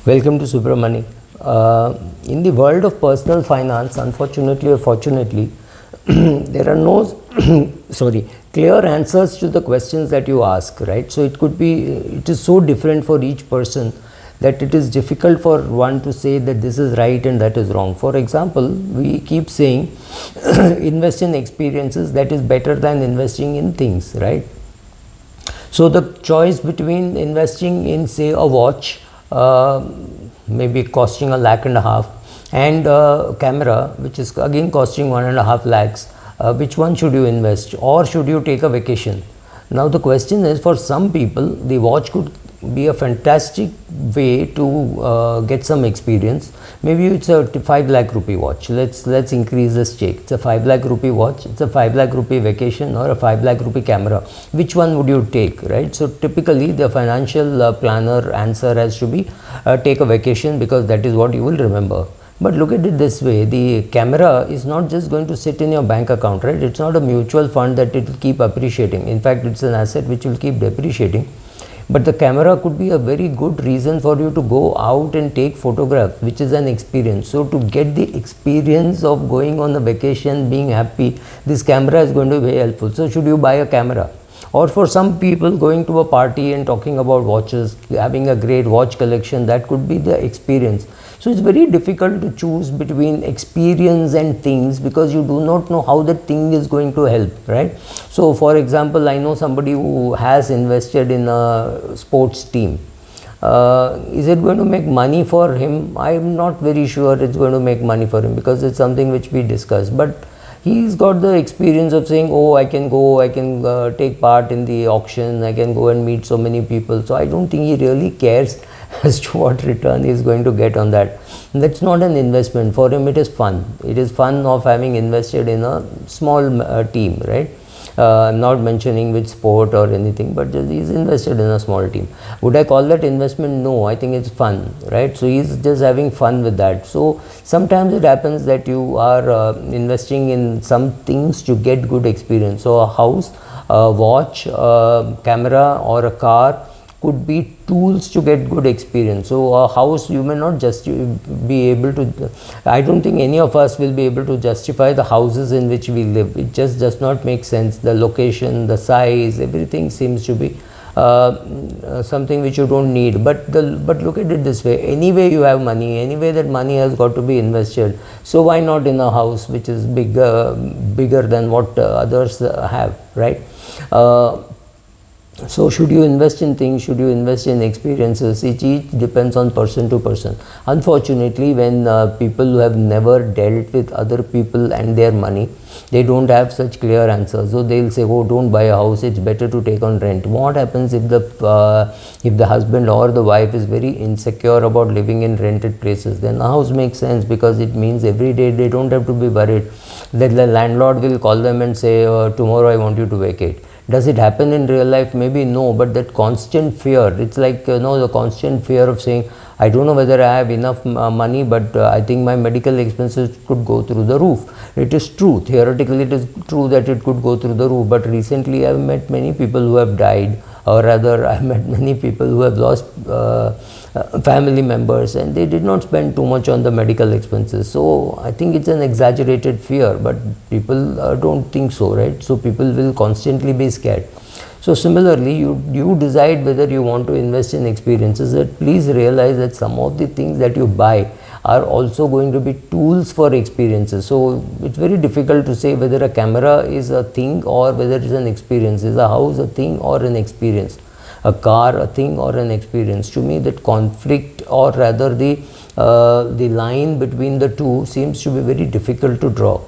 Welcome to Subramani. In the world of personal finance, unfortunately or fortunately, there are no clear answers to the questions that you ask, right? So it is so different for each person that it is difficult for one to say that this is right and that is wrong. For example, we keep saying invest in experiences, that is better than investing in things, right? So the choice between investing in, say, a watch, maybe costing $1.5 lakh, and a camera which is again costing 1.5 lakhs, which one should you invest, or should you take a vacation? Now the question is, for some people the watch could be a fantastic way to get some experience. Maybe it's a 5 lakh rupee watch. Let's increase the stake. It's a 5 lakh rupee watch, it's a 5 lakh rupee vacation, or a 5 lakh rupee camera. Which one would you take, right? So typically the financial planner answer has to be take a vacation, because that is what you will remember. But look at it this way, the camera is not just going to sit in your bank account, right? It's not a mutual fund that it will keep appreciating. In fact, it's an asset which will keep depreciating. But the camera could be a very good reason for you to go out and take photographs, which is an experience. So to get the experience of going on a vacation, being happy, this camera is going to be very helpful. So should you buy a camera? Or for some people, going to a party and talking about watches, having a great watch collection, that could be the experience. So it's very difficult to choose between experience and things, because you do not know how the thing is going to help, right? So for example, I know somebody who has invested in a sports team. Is it going to make money for him? I am not very sure it's going to make money for him, because it's something which we discussed. But he's got the experience of saying, oh, I can take part in the auction, I can go and meet so many people. So I don't think he really cares as to what return he is going to get on that. And that's not an investment. For him, it is fun. It is fun of having invested in a small team, right? I'm not mentioning which sport or anything, but just he's invested in a small team. Would I call that investment? No, I think it's fun, right? So he's just having fun with that. So sometimes it happens that you are investing in some things to get good experience. So a house, a watch, a camera, or a car could be tools to get good experience. So a house, you may not just be able to, I don't think any of us will be able to justify the houses in which we live. It just does not make sense. The location, the size, everything seems to be something which you don't need. But look at it this way, anyway you have money, anyway that money has got to be invested. So why not in a house which is bigger than what others have, right? So should you invest in things, should you invest in experiences? It each depends on person to person. Unfortunately, when people who have never dealt with other people and their money, they don't have such clear answers. So they'll say, oh, don't buy a house, it's better to take on rent. What happens if the husband or the wife is very insecure about living in rented places? Then a house makes sense, because it means every day they don't have to be worried that the landlord will call them and say, tomorrow I want you to vacate. Does it happen in real life? Maybe no, but that constant fear, it's like, the constant fear of saying, I don't know whether I have enough money, but I think my medical expenses could go through the roof. It is true, theoretically it is true that it could go through the roof, but recently I have met many people who have died, or rather I have met many people who have lost family members, and they did not spend too much on the medical expenses. So I think it's an exaggerated fear, but people don't think so, right? So people will constantly be scared. So similarly, you decide whether you want to invest in experiences. That please realize that some of the things that you buy are also going to be tools for experiences. So it's very difficult to say whether a camera is a thing or whether it's an experience. Is a house a thing or an experience? A car a thing or an experience? To me, that conflict, or rather the line between the two, seems to be very difficult to draw.